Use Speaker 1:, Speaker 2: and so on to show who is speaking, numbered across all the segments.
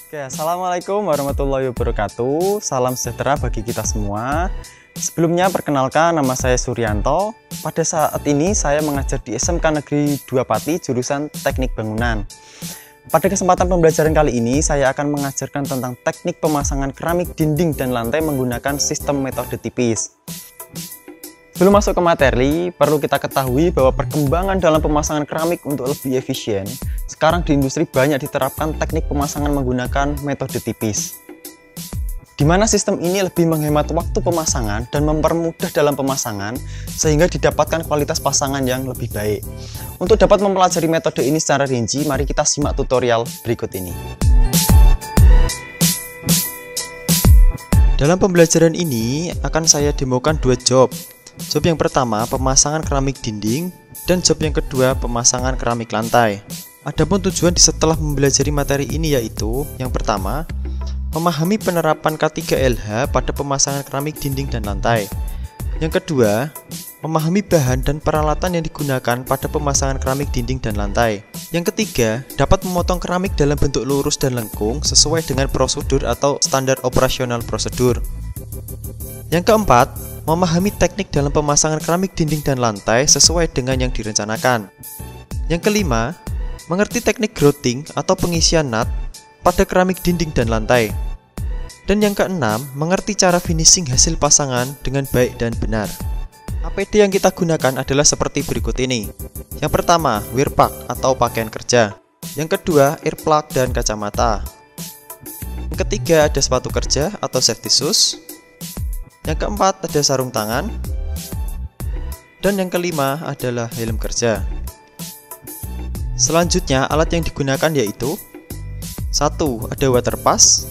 Speaker 1: Oke, assalamualaikum warahmatullahi wabarakatuh. Salam sejahtera bagi kita semua. Sebelumnya perkenalkan, nama saya Suryanto. Pada saat ini saya mengajar di SMK Negeri 2 Pati jurusan Teknik Bangunan. Pada kesempatan pembelajaran kali ini saya akan mengajarkan tentang teknik pemasangan keramik dinding dan lantai menggunakan sistem metode tipis. Sebelum masuk ke materi, perlu kita ketahui bahwa perkembangan dalam pemasangan keramik untuk lebih efisien, sekarang di industri banyak diterapkan teknik pemasangan menggunakan metode tipis. Di mana sistem ini lebih menghemat waktu pemasangan dan mempermudah dalam pemasangan, sehingga didapatkan kualitas pasangan yang lebih baik. Untuk dapat mempelajari metode ini secara rinci, mari kita simak tutorial berikut ini. Dalam pembelajaran ini, akan saya demokan dua job. Job yang pertama, pemasangan keramik dinding, dan job yang kedua, pemasangan keramik lantai. Adapun tujuan setelah mempelajari materi ini yaitu, yang pertama, memahami penerapan K3LH pada pemasangan keramik dinding dan lantai. Yang kedua, memahami bahan dan peralatan yang digunakan pada pemasangan keramik dinding dan lantai. Yang ketiga, dapat memotong keramik dalam bentuk lurus dan lengkung sesuai dengan prosedur atau standar operasional prosedur. Yang keempat, memahami teknik dalam pemasangan keramik dinding dan lantai sesuai dengan yang direncanakan. Yang kelima, mengerti teknik grouting atau pengisian nut pada keramik dinding dan lantai. Dan yang keenam, mengerti cara finishing hasil pasangan dengan baik dan benar. APD yang kita gunakan adalah seperti berikut ini. Yang pertama, wear pack atau pakaian kerja. Yang kedua, ear plug dan kacamata. Yang ketiga, ada sepatu kerja atau safety shoes. Yang keempat, ada sarung tangan. Dan yang kelima adalah helm kerja. Selanjutnya, alat yang digunakan yaitu 1. Ada water pass.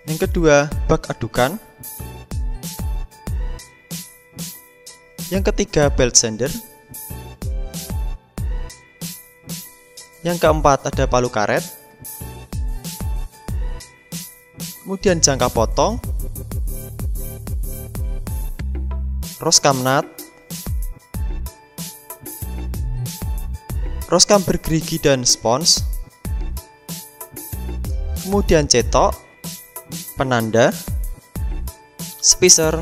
Speaker 1: Yang kedua, bak adukan. Yang ketiga, belt sander. Yang keempat, ada palu karet. Kemudian jangka potong, roskam nut, roskam bergerigi dan spons, kemudian cetok, penanda, spacer,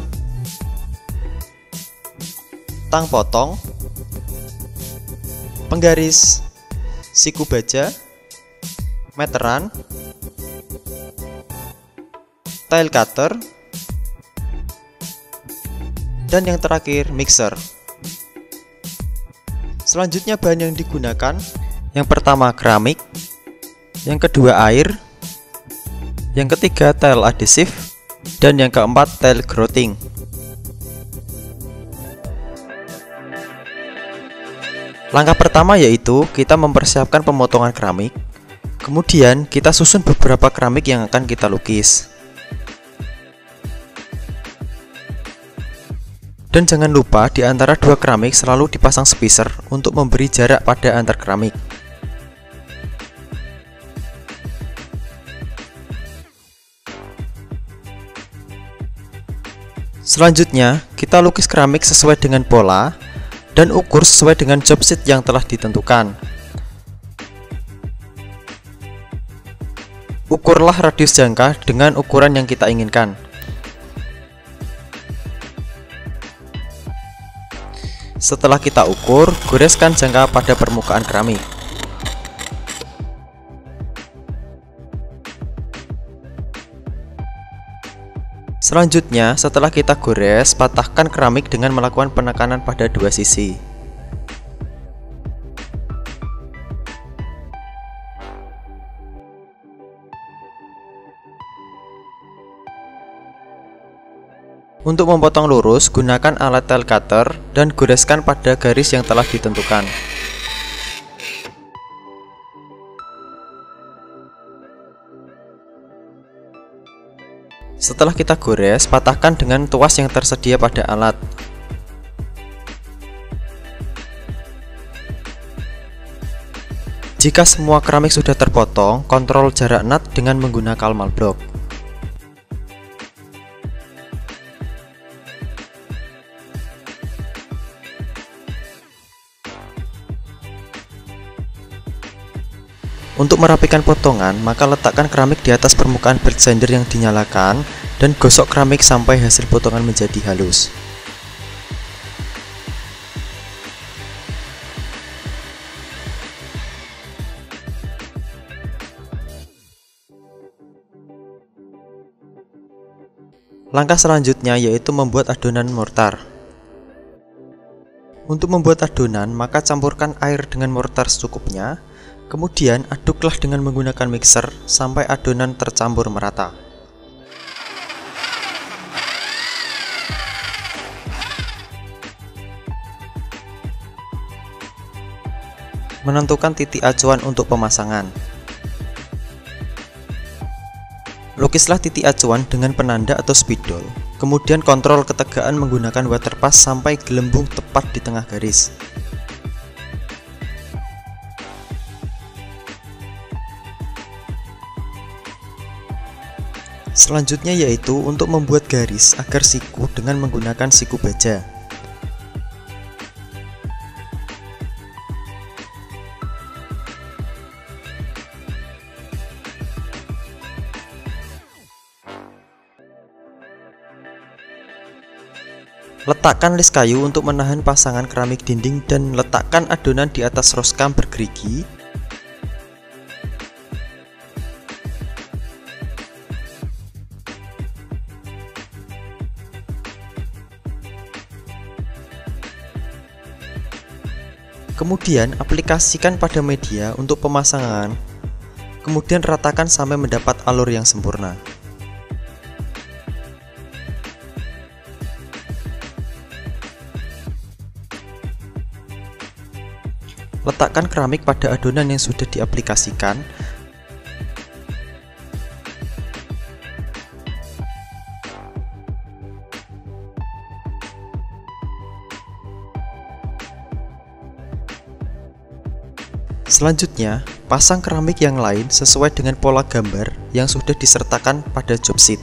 Speaker 1: tang potong, penggaris, siku baja, meteran, tile cutter, dan yang terakhir mixer. Selanjutnya bahan yang digunakan, yang pertama keramik, yang kedua air, yang ketiga tile adhesif, dan yang keempat tile grouting. Langkah pertama yaitu kita mempersiapkan pemotongan keramik, kemudian kita susun beberapa keramik yang akan kita lukis. Dan jangan lupa di antara dua keramik selalu dipasang spacer untuk memberi jarak pada antar keramik. Selanjutnya, kita lukis keramik sesuai dengan pola dan ukur sesuai dengan job sheet yang telah ditentukan. Ukurlah radius jangka dengan ukuran yang kita inginkan. Setelah kita ukur, goreskan jangka pada permukaan keramik. Selanjutnya, setelah kita gores, patahkan keramik dengan melakukan penekanan pada dua sisi. Untuk memotong lurus, gunakan alat tile cutter dan goreskan pada garis yang telah ditentukan. Setelah kita gores, patahkan dengan tuas yang tersedia pada alat. Jika semua keramik sudah terpotong, kontrol jarak nut dengan menggunakan Kalmal block. Untuk merapikan potongan, maka letakkan keramik di atas permukaan belt sander yang dinyalakan dan gosok keramik sampai hasil potongan menjadi halus. Langkah selanjutnya yaitu membuat adonan mortar. Untuk membuat adonan, maka campurkan air dengan mortar secukupnya, kemudian aduklah dengan menggunakan mixer sampai adonan tercampur merata. Menentukan titik acuan untuk pemasangan. Lukislah titik acuan dengan penanda atau spidol, kemudian kontrol ketegangan menggunakan waterpass sampai gelembung tepat di tengah garis. Selanjutnya yaitu untuk membuat garis agar siku dengan menggunakan siku baja. Letakkan list kayu untuk menahan pasangan keramik dinding dan letakkan adonan di atas roskam bergerigi. Kemudian aplikasikan pada media untuk pemasangan. Kemudian ratakan sampai mendapat alur yang sempurna. Letakkan keramik pada adonan yang sudah diaplikasikan. Selanjutnya, pasang keramik yang lain sesuai dengan pola gambar yang sudah disertakan pada job sheet.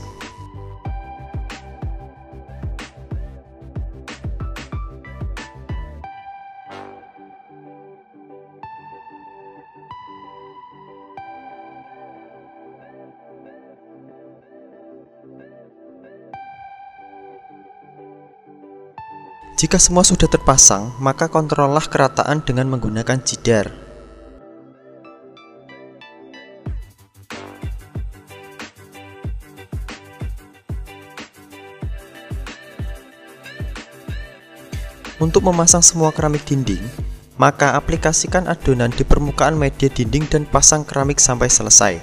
Speaker 1: Jika semua sudah terpasang, maka kontrollah kerataan dengan menggunakan jidar. Untuk memasang semua keramik dinding, maka aplikasikan adonan di permukaan media dinding dan pasang keramik sampai selesai.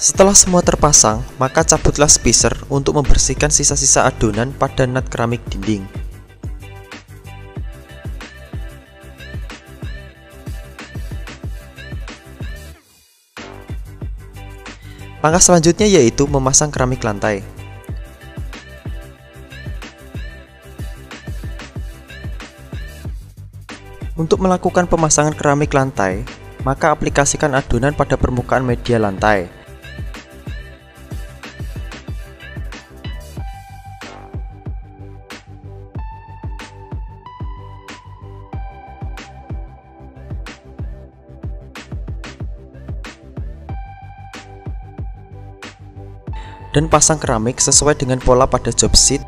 Speaker 1: Setelah semua terpasang, maka cabutlah spacer untuk membersihkan sisa-sisa adonan pada nut keramik dinding. Langkah selanjutnya yaitu memasang keramik lantai. Untuk melakukan pemasangan keramik lantai, maka aplikasikan adonan pada permukaan media lantai. Dan pasang keramik sesuai dengan pola pada job sheet.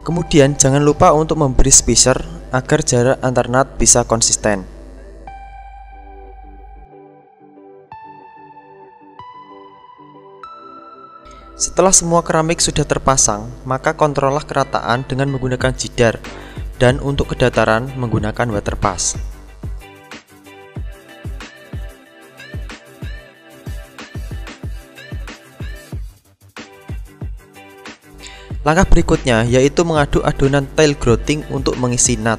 Speaker 1: Kemudian jangan lupa untuk memberi spacer agar jarak antar nut bisa konsisten. Setelah semua keramik sudah terpasang, maka kontrollah kerataan dengan menggunakan jidar dan untuk kedataran menggunakan water pass. Langkah berikutnya yaitu mengaduk adonan tile grouting untuk mengisi nut.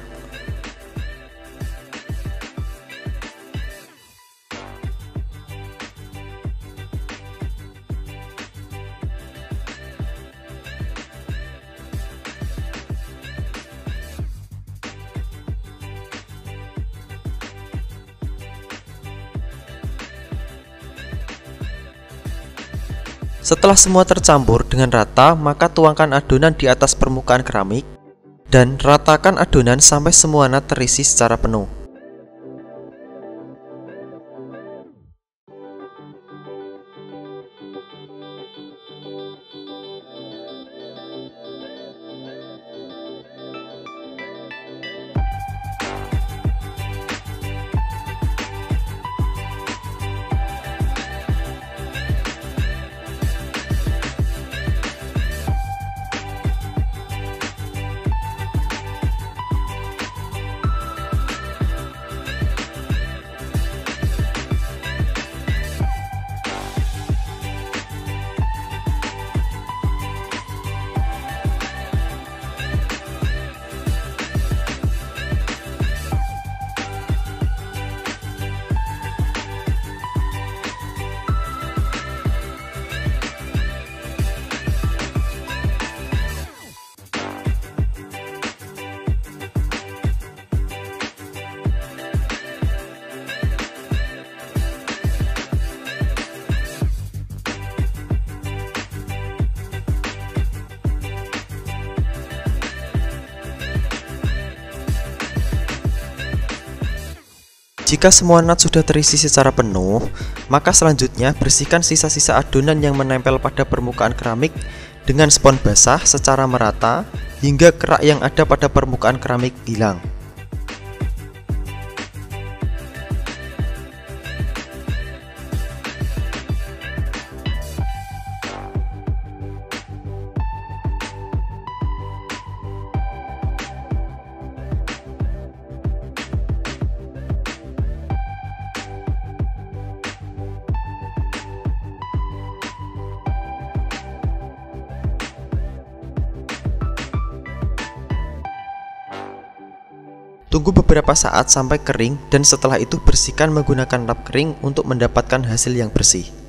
Speaker 1: Setelah semua tercampur dengan rata, maka tuangkan adonan di atas permukaan keramik dan ratakan adonan sampai semua nut terisi secara penuh. Jika semua nut sudah terisi secara penuh, maka selanjutnya bersihkan sisa-sisa adonan yang menempel pada permukaan keramik dengan spons basah secara merata hingga kerak yang ada pada permukaan keramik hilang. Tunggu beberapa saat sampai kering dan setelah itu bersihkan menggunakan lap kering untuk mendapatkan hasil yang bersih.